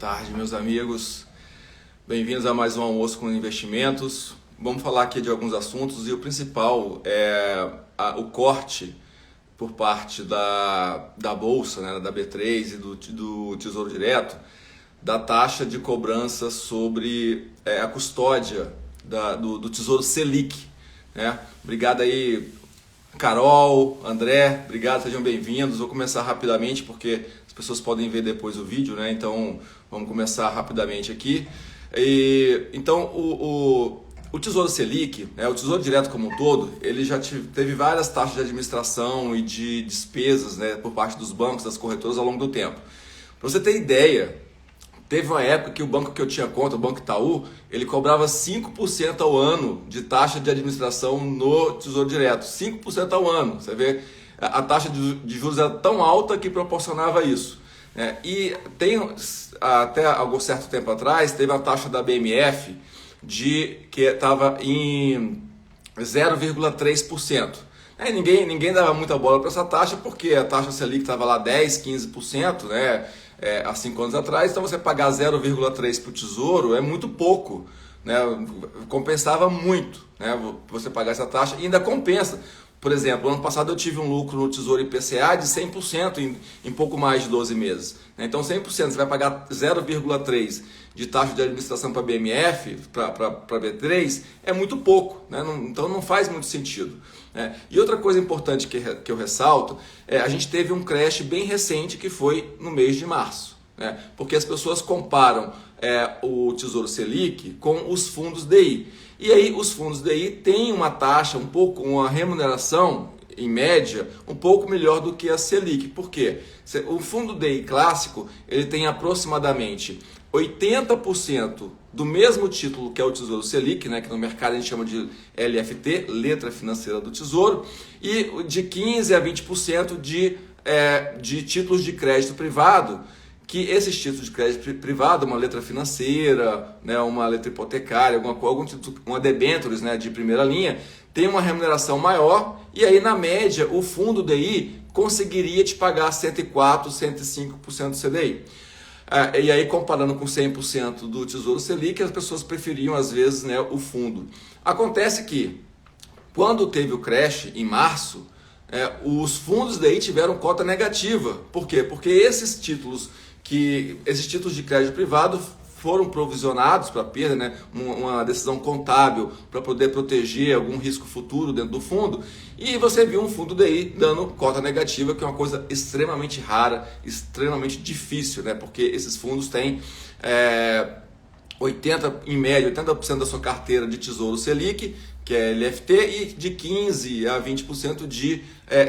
tarde, meus amigos. Bem-vindos a mais um Almoço com Investimentos. Vamos falar aqui de alguns assuntos e o principal é o corte por parte da Bolsa, né, da B3 e do Tesouro Direto, da taxa de cobrança sobre a custódia do Tesouro Selic. Né? Obrigado aí, Carol, André, obrigado, sejam bem-vindos. Vou começar rapidamente porque as pessoas podem ver depois o vídeo, né? Então vamos começar rapidamente aqui. Então o Tesouro Selic, o Tesouro Direto como um todo, ele já teve várias taxas de administração e de despesas, né, por parte dos bancos, das corretoras ao longo do tempo. Para você ter ideia, teve uma época que o banco que eu tinha conta, o Banco Itaú, ele cobrava 5% ao ano de taxa de administração no Tesouro Direto. 5% ao ano. Você vê, a taxa de juros era tão alta que proporcionava isso. E até algum certo tempo atrás, teve a taxa da BMF que estava em 0,3%. Ninguém dava muita bola para essa taxa, porque a taxa Selic estava lá 10%, 15%, né? Há 5 anos atrás, então você pagar 0,3% para o Tesouro é muito pouco, né? Compensava muito, né, você pagar essa taxa e ainda compensa. Por exemplo, ano passado eu tive um lucro no Tesouro IPCA de 100% em pouco mais de 12 meses. Então 100%, você vai pagar 0,3% de taxa de administração para BMF, para B3, é muito pouco, né? Então não faz muito sentido. E outra coisa importante que eu ressalto, a gente teve um crash bem recente que foi no mês de março. Porque as pessoas comparam o Tesouro Selic com os fundos DI. E aí os fundos DI têm uma taxa, uma remuneração, em média, um pouco melhor do que a Selic. Por quê? O fundo DI clássico, ele tem aproximadamente 80% do mesmo título que é o Tesouro Selic, né, que no mercado a gente chama de LFT, Letra Financeira do Tesouro, e de 15% a 20% de títulos de crédito privado, que esses títulos de crédito privado, uma letra financeira, né, uma letra hipotecária, algum título, uma debêntures, né, de primeira linha, tem uma remuneração maior, e aí na média o fundo DI conseguiria te pagar 104%, 105% do CDI. E aí comparando com 100% do Tesouro Selic, as pessoas preferiam às vezes, né, o fundo. Acontece que quando teve o crash em março, os fundos DI tiveram cota negativa. Por quê? Porque esses títulos de crédito privado foram provisionados para perda, né? Uma decisão contábil para poder proteger algum risco futuro dentro do fundo, e você viu um fundo DI dando cota negativa, que é uma coisa extremamente rara, extremamente difícil, né? Porque esses fundos têm em média 80% da sua carteira de Tesouro Selic, que é LFT, e de 15% a 20% de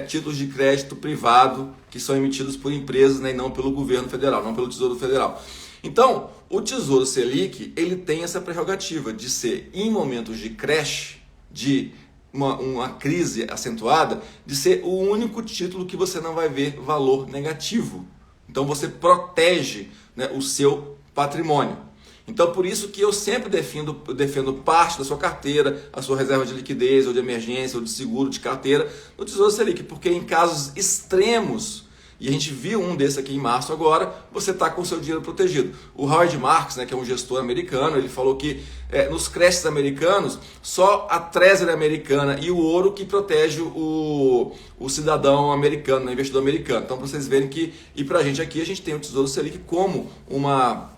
títulos de crédito privado que são emitidos por empresas, né, e não pelo governo federal, não pelo Tesouro Federal. Então, o Tesouro Selic, ele tem essa prerrogativa de ser, em momentos de crash, de uma crise acentuada, de ser o único título que você não vai ver valor negativo. Então você protege, né, o seu patrimônio. Então por isso que eu sempre defendo parte da sua carteira, a sua reserva de liquidez, ou de emergência, ou de seguro de carteira, no Tesouro Selic, porque em casos extremos, e a gente viu um desse aqui em março agora, você está com o seu dinheiro protegido. O Howard Marks, né, que é um gestor americano, ele falou que nos crashes americanos, só a Treasury americana e o ouro que protege o cidadão americano, o investidor americano. Então para vocês verem que, e para a gente aqui, a gente tem o Tesouro Selic como uma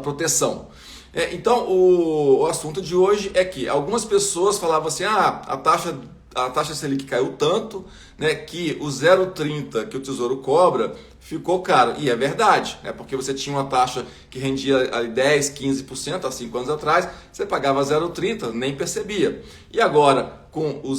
proteção. Então o assunto de hoje é que algumas pessoas falavam assim, a taxa Selic caiu tanto, né, que o 0,30 que o Tesouro cobra ficou caro. E é verdade, né, porque você tinha uma taxa que rendia 10%, 15% há 5 anos atrás, você pagava 0,30, nem percebia. E agora, com o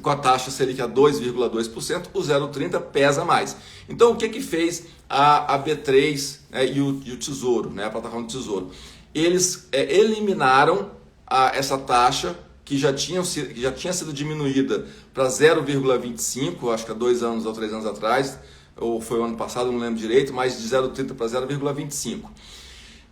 com a taxa Selic a 2,2%, o 0,30 pesa mais. Então o que fez a B3, né, e o Tesouro, né, a plataforma do Tesouro? Eles eliminaram essa taxa que já tinha sido diminuída para 0,25, acho que há 2 anos ou 3 anos atrás, ou foi o ano passado, não lembro direito, mas de 0,30 para 0,25.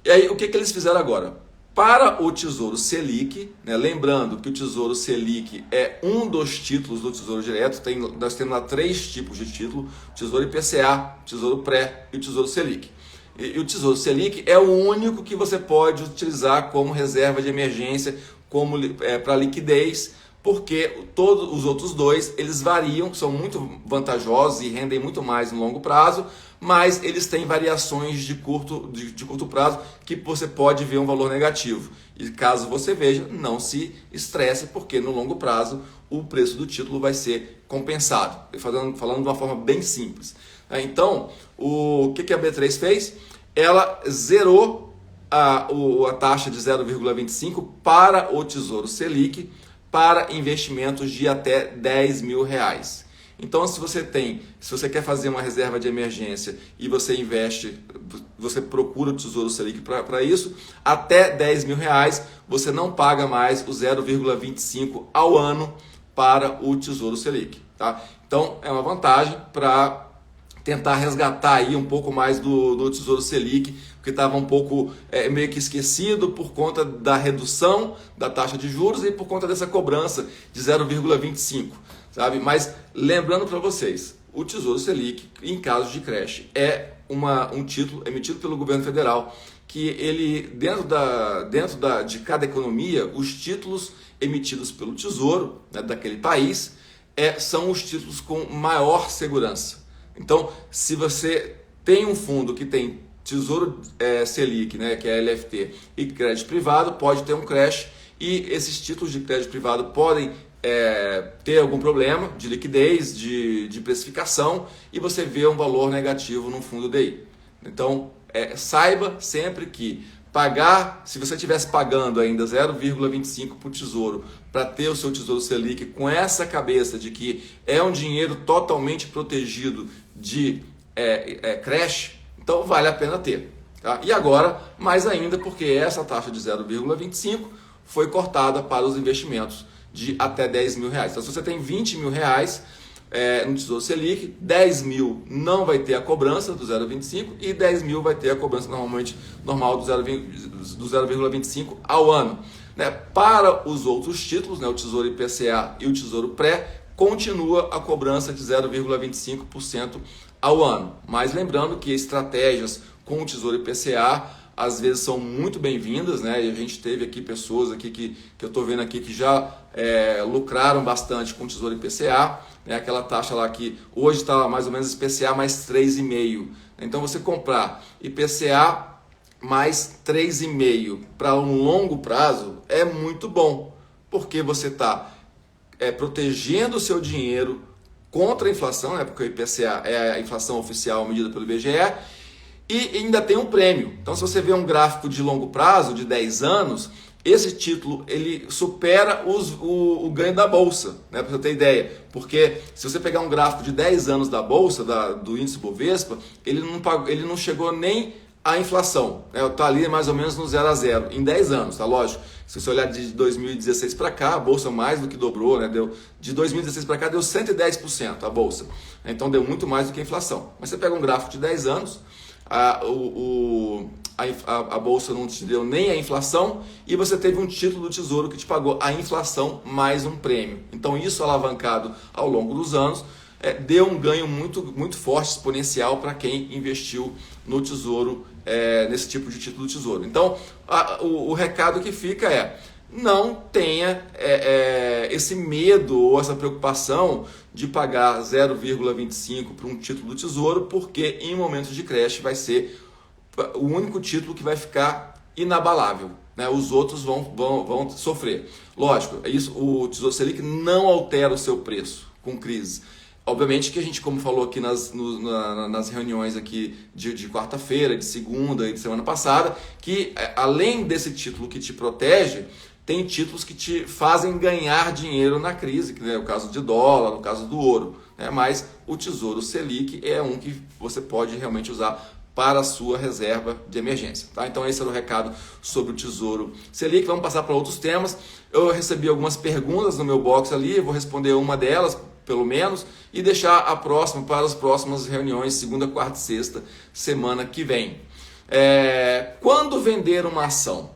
E aí o que eles fizeram agora? Para o Tesouro Selic, né, lembrando que o Tesouro Selic é um dos títulos do Tesouro Direto, nós temos lá 3 tipos de título: o Tesouro IPCA, o Tesouro Pré e o Tesouro Selic. E o Tesouro Selic é o único que você pode utilizar como reserva de emergência, para liquidez, porque todos os outros dois, eles variam, são muito vantajosos e rendem muito mais no longo prazo, mas eles têm variações de curto prazo que você pode ver um valor negativo. E caso você veja, não se estresse, porque no longo prazo o preço do título vai ser compensado. Falando de uma forma bem simples. Então, o que a B3 fez? Ela zerou a taxa de 0,25 para o Tesouro Selic para investimentos de até R$10.000. Então, se você quer fazer uma reserva de emergência e você procura o Tesouro Selic para isso, até R$10.000 você não paga mais o 0,25 ao ano para o Tesouro Selic. Tá? Então, é uma vantagem para tentar resgatar aí um pouco mais do Tesouro Selic, porque estava um pouco meio que esquecido por conta da redução da taxa de juros e por conta dessa cobrança de 0,25, sabe? Mas lembrando para vocês, o Tesouro Selic, em caso de creche, é um título emitido pelo governo federal, que ele, de cada economia, os títulos emitidos pelo Tesouro, né, daquele país, são os títulos com maior segurança. Então, se você tem um fundo que tem Tesouro Selic, né, que é LFT, e crédito privado, pode ter um crash, e esses títulos de crédito privado podem ter algum problema de liquidez, de precificação, e você vê um valor negativo no fundo DI. Então, saiba sempre que se você estivesse pagando ainda 0,25 para o Tesouro, para ter o seu Tesouro Selic com essa cabeça de que é um dinheiro totalmente protegido de crash, então vale a pena ter. Tá? E agora, mais ainda, porque essa taxa de 0,25 foi cortada para os investimentos de até R$10.000. Então, se você tem R$20.000 no Tesouro Selic, 10.000 não vai ter a cobrança do 0,25 e 10.000 vai ter a cobrança normal do 0,25 ao ano. Né? Para os outros títulos, né, o Tesouro IPCA e o Tesouro Pré, continua a cobrança de 0,25% ao ano. Mas lembrando que estratégias com o Tesouro IPCA às vezes são muito bem-vindas, né? E a gente teve aqui pessoas aqui que eu estou vendo aqui que já lucraram bastante com o Tesouro IPCA, né? Aquela taxa lá que hoje está mais ou menos IPCA mais 3,5. Então você comprar IPCA mais 3,5 para um longo prazo é muito bom, porque você está protegendo o seu dinheiro contra a inflação, né? Porque o IPCA é a inflação oficial medida pelo IBGE, e ainda tem um prêmio. Então, se você vê um gráfico de longo prazo, de 10 anos, esse título ele supera o ganho da Bolsa, né? Para você ter ideia. Porque se você pegar um gráfico de 10 anos da Bolsa, do índice Bovespa, ele não chegou nem à inflação. Está ali mais ou menos no 0 a 0 em 10 anos, tá? Lógico. Se você olhar de 2016 para cá, a Bolsa mais do que dobrou, né? De 2016 para cá deu 110% a Bolsa. Então deu muito mais do que a inflação. Mas você pega um gráfico de 10 anos, a Bolsa não te deu nem a inflação e você teve um título do Tesouro que te pagou a inflação mais um prêmio. Então isso alavancado ao longo dos anos deu um ganho muito, muito forte, exponencial para quem investiu no Tesouro, nesse tipo de título do Tesouro. Então o recado que fica não tenha esse medo ou essa preocupação de pagar 0,25 para um título do Tesouro, porque em momentos de crash vai ser o único título que vai ficar inabalável, né? Os outros vão sofrer. Lógico, o Tesouro Selic não altera o seu preço com crise. Obviamente que a gente, como falou aqui nas reuniões aqui de quarta-feira, de segunda e de semana passada, que além desse título que te protege, tem títulos que te fazem ganhar dinheiro na crise, que é o caso de dólar, no caso do ouro, né? Mas o Tesouro Selic é um que você pode realmente usar para a sua reserva de emergência. Tá? Então esse era o recado sobre o Tesouro Selic. Vamos passar para outros temas. Eu recebi algumas perguntas no meu box ali, eu vou responder uma delas, pelo menos, e deixar a próxima para as próximas reuniões, segunda, quarta e sexta, semana que vem. Quando vender uma ação?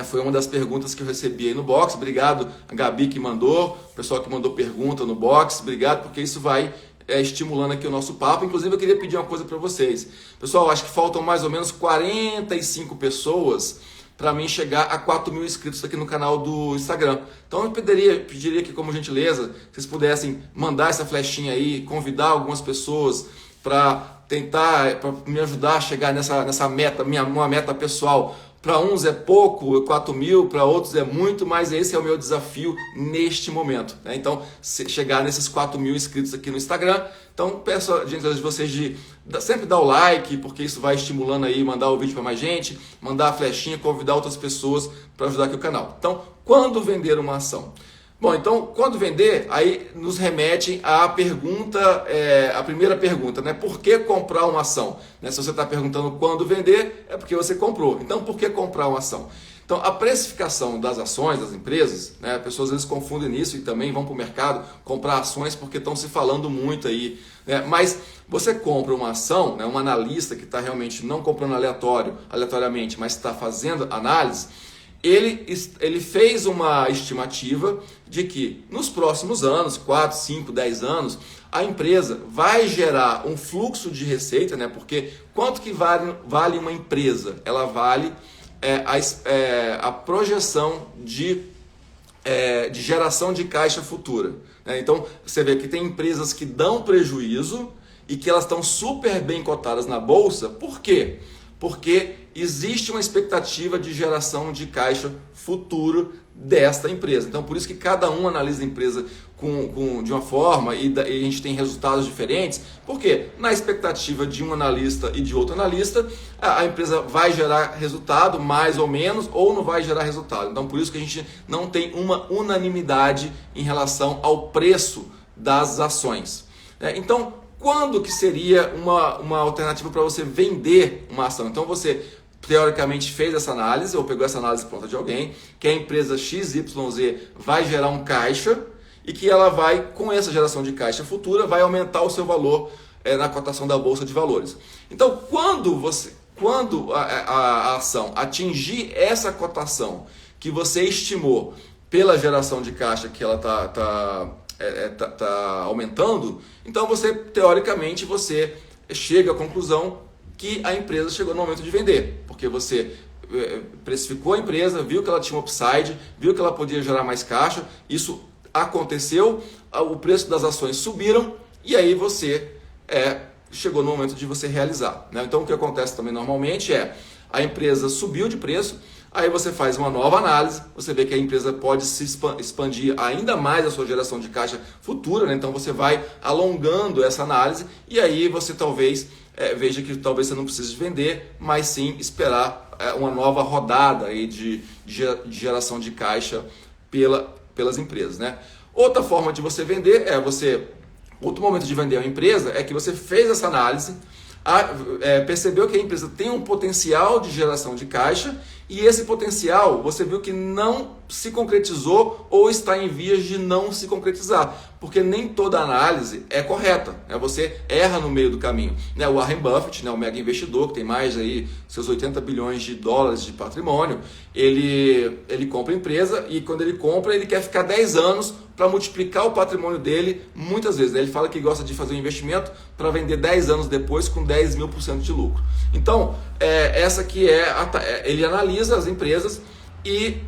Foi uma das perguntas que eu recebi aí no box. Obrigado a Gabi que mandou, o pessoal que mandou pergunta no box. Obrigado, porque isso vai estimulando aqui o nosso papo. Inclusive, eu queria pedir uma coisa para vocês. Pessoal, acho que faltam mais ou menos 45 pessoas para mim chegar a 4 mil inscritos aqui no canal do Instagram. Então eu pediria que, como gentileza, vocês pudessem mandar essa flechinha aí, convidar algumas pessoas para tentar, para me ajudar a chegar nessa meta, uma meta pessoal. Para uns é pouco, 4 mil, para outros é muito, mas esse é o meu desafio neste momento. Então, chegar nesses 4 mil inscritos aqui no Instagram. Então, peço a gentileza de vocês de sempre dar o like, porque isso vai estimulando aí, mandar o vídeo para mais gente, mandar a flechinha, convidar outras pessoas para ajudar aqui o canal. Então, quando vender uma ação? Bom, então, quando vender, aí nos remete à pergunta, a primeira pergunta, né? Por que comprar uma ação? Se você está perguntando quando vender, é porque você comprou. Então, por que comprar uma ação? Então, a precificação das ações das empresas, né? As pessoas às vezes confundem isso e também vão para o mercado comprar ações porque estão se falando muito aí. Né? Mas você compra uma ação, né? Um analista que está realmente não comprando aleatoriamente, mas está fazendo análise, ele fez uma estimativa de que nos próximos anos, 4, 5, 10 anos, a empresa vai gerar um fluxo de receita, né? Porque quanto que vale uma empresa? Ela vale a projeção de geração de caixa futura. Né? Então, você vê que tem empresas que dão prejuízo e que elas estão super bem cotadas na bolsa. Por quê? Porque existe uma expectativa de geração de caixa futuro desta empresa. Então, por isso que cada um analisa a empresa de uma forma e a gente tem resultados diferentes. Por quê? Na expectativa de um analista e de outro analista, a empresa vai gerar resultado, mais ou menos, ou não vai gerar resultado. Então, por isso que a gente não tem uma unanimidade em relação ao preço das ações. Então, quando que seria uma alternativa para você vender uma ação? Então você teoricamente fez essa análise, ou pegou essa análise pronta de alguém, que a empresa XYZ vai gerar um caixa e que ela vai, com essa geração de caixa futura, vai aumentar o seu valor na cotação da Bolsa de Valores. Então, quando a ação atingir essa cotação que você estimou pela geração de caixa que ela está aumentando, então você, teoricamente, você chega à conclusão que a empresa chegou no momento de vender, porque você precificou a empresa, viu que ela tinha um upside, viu que ela podia gerar mais caixa, isso aconteceu, o preço das ações subiram e aí você chegou no momento de você realizar. Né? Então o que acontece também normalmente é a empresa subiu de preço, aí você faz uma nova análise, você vê que a empresa pode se expandir ainda mais a sua geração de caixa futura, né? Então você vai alongando essa análise e aí você talvez veja que talvez você não precise vender, mas sim esperar uma nova rodada aí de geração de caixa pelas empresas. Né? Outra forma de você vender outro momento de vender uma empresa é que você fez essa análise, percebeu que a empresa tem um potencial de geração de caixa e esse potencial você viu que não se concretizou ou está em vias de não se concretizar, porque nem toda análise é correta, né? Você erra no meio do caminho. Né? O Warren Buffett, né? O mega investidor que tem mais aí seus 80 bilhões de dólares de patrimônio, ele compra a empresa e quando ele compra ele quer ficar 10 anos para multiplicar o patrimônio dele muitas vezes. Né? Ele fala que gosta de fazer um investimento para vender 10 anos depois com 10.000% de lucro. Então, essa que ele analisa as empresas e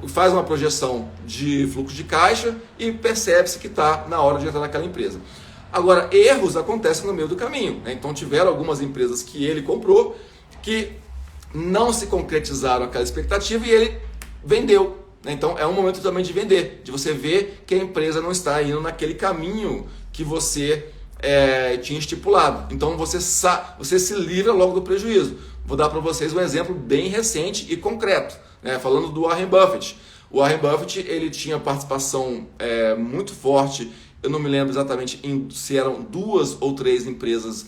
faz uma projeção de fluxo de caixa e percebe-se que está na hora de entrar naquela empresa. Agora, erros acontecem no meio do caminho. Né? Então, tiveram algumas empresas que ele comprou que não se concretizaram aquela expectativa e ele vendeu. Então é um momento também de vender, de você ver que a empresa não está indo naquele caminho que você tinha estipulado. Então você se livra logo do prejuízo. Vou dar para vocês um exemplo bem recente e concreto, né? Falando do Warren Buffett. O Warren Buffett ele tinha participação muito forte, eu não me lembro exatamente se eram 2 ou 3 empresas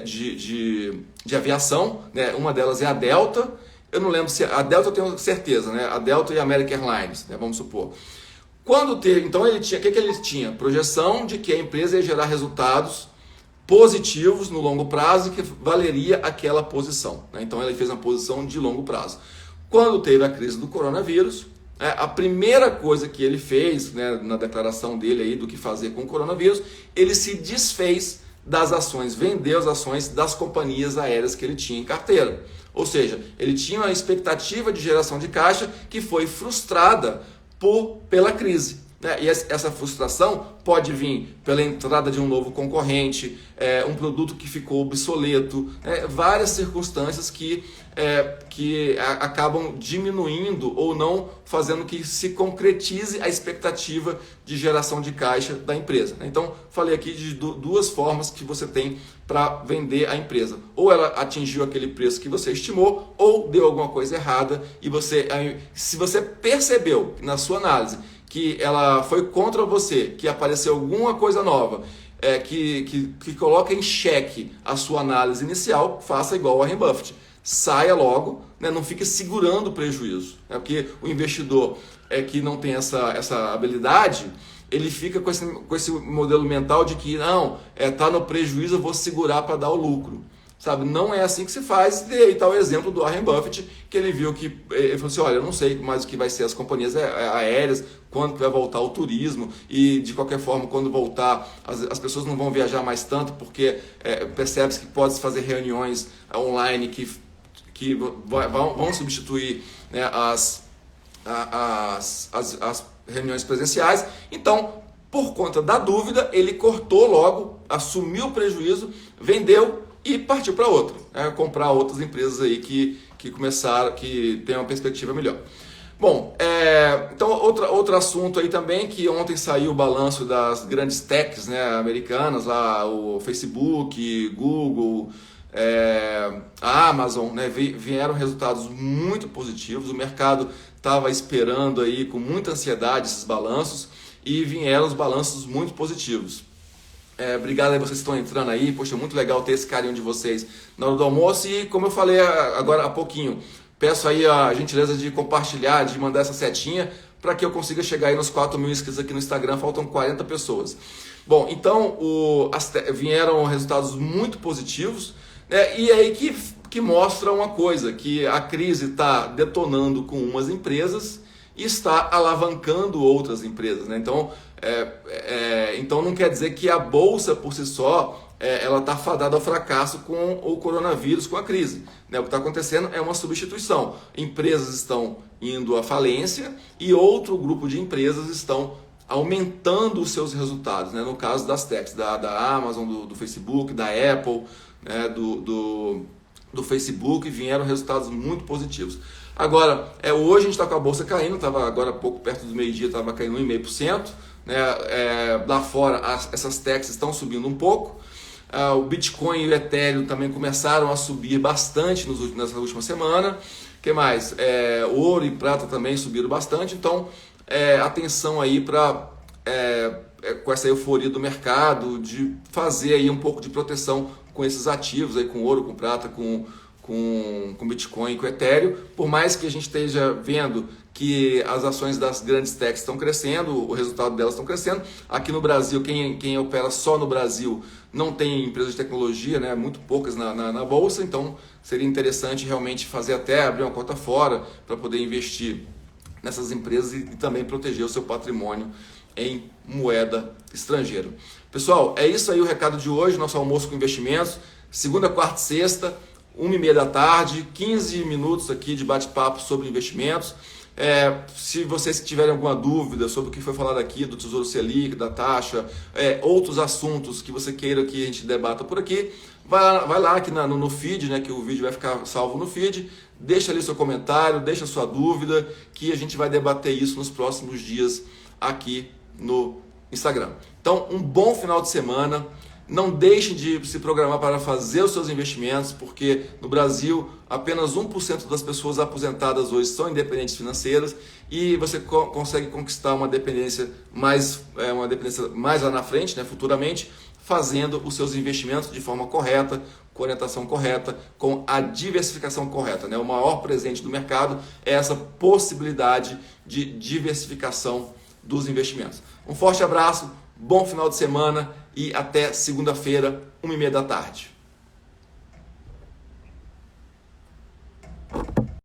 de aviação, né? Uma delas é a Delta. Eu não lembro se a Delta eu tenho certeza, né? A Delta e a American Airlines, né? Vamos supor. Então ele tinha, o que ele tinha? Projeção de que a empresa ia gerar resultados positivos no longo prazo e que valeria aquela posição. Né? Então ele fez uma posição de longo prazo. Quando teve a crise do coronavírus, a primeira coisa que ele fez, né, na declaração dele aí do que fazer com o coronavírus, ele se desfez das ações, vendeu as ações das companhias aéreas que ele tinha em carteira. Ou seja, ele tinha uma expectativa de geração de caixa que foi frustrada pela crise. E essa frustração pode vir pela entrada de um novo concorrente, um produto que ficou obsoleto, várias circunstâncias que acabam diminuindo ou não fazendo que se concretize a expectativa de geração de caixa da empresa. Então, falei aqui de duas formas que você tem para vender a empresa. Ou ela atingiu aquele preço que você estimou, ou deu alguma coisa errada e se você percebeu na sua análise que ela foi contra você, que apareceu alguma coisa nova, que coloca em xeque a sua análise inicial, faça igual o Warren Buffett. Saia logo, né? Não fique segurando o prejuízo. Porque o investidor que não tem essa habilidade, ele fica com esse modelo mental de que não, tá no prejuízo, eu vou segurar para dar o lucro. Sabe, não é assim que se faz. E aí está o exemplo do Warren Buffett, que ele viu que ele falou assim, olha, eu não sei mais o que vai ser as companhias aéreas, quando vai voltar o turismo, e de qualquer forma, quando voltar, as pessoas não vão viajar mais tanto, porque percebe-se que pode se fazer reuniões online que vão substituir, né, as reuniões presenciais. Então, por conta da dúvida, ele cortou logo, assumiu o prejuízo, vendeu e partiu para outro, comprar outras empresas aí que começaram, que tem uma perspectiva melhor. Bom, então outro assunto aí também, que ontem saiu o balanço das grandes techs, né, americanas, lá o Facebook, Google, a Amazon, né, vieram resultados muito positivos. O mercado estava esperando aí com muita ansiedade esses balanços e vieram os balanços muito positivos. Obrigado aí vocês que estão entrando aí, poxa, muito legal ter esse carinho de vocês na hora do almoço. E como eu falei agora há pouquinho, peço aí a gentileza de compartilhar, de mandar essa setinha para que eu consiga chegar aí nos 4.000 inscritos aqui no Instagram, faltam 40 pessoas. Bom, então vieram resultados muito positivos, né, e aí que mostra uma coisa, que a crise está detonando com umas empresas e está alavancando outras empresas, né? Então não quer dizer que a bolsa por si só ela está fadada ao fracasso com o coronavírus, com a crise, né? O que está acontecendo é uma substituição. Empresas estão indo à falência e outro grupo de empresas estão aumentando os seus resultados, né? No caso das techs, da Amazon, do Facebook, da Apple, né? do Facebook, vieram resultados muito positivos. Agora, hoje a gente está com a bolsa caindo, estava agora pouco perto do meio-dia, estava caindo 1,5%. Né? Lá fora essas techs estão subindo um pouco. O Bitcoin e o Ethereum também começaram a subir bastante nessa última semana. O que mais? Ouro e prata também subiram bastante. Então, atenção aí com essa euforia do mercado, de fazer aí um pouco de proteção com esses ativos, aí, com ouro, com prata, com Bitcoin, com Ethereum. Por mais que a gente esteja vendo que as ações das grandes techs estão crescendo, o resultado delas estão crescendo. Aqui no Brasil, quem opera só no Brasil não tem empresas de tecnologia, né? Muito poucas na bolsa, então seria interessante realmente abrir uma conta fora para poder investir nessas empresas e também proteger o seu patrimônio em moeda estrangeira. Pessoal, é isso aí o recado de hoje, nosso almoço com investimentos, segunda, quarta e sexta, 1h30 da tarde, 15 minutos aqui de bate-papo sobre investimentos. Se vocês tiverem alguma dúvida sobre o que foi falado aqui do Tesouro Selic, da taxa, outros assuntos que você queira que a gente debata por aqui, vai lá aqui no feed, né, que o vídeo vai ficar salvo no feed, deixa ali seu comentário, deixa sua dúvida, que a gente vai debater isso nos próximos dias aqui no Instagram. Então, um bom final de semana. Não deixem de se programar para fazer os seus investimentos, porque no Brasil apenas 1% das pessoas aposentadas hoje são independentes financeiras e você consegue conquistar uma dependência mais lá na frente, né, futuramente, fazendo os seus investimentos de forma correta, com orientação correta, com a diversificação correta, né? O maior presente do mercado é essa possibilidade de diversificação dos investimentos. Um forte abraço, bom final de semana e até segunda-feira, 1h30 da tarde.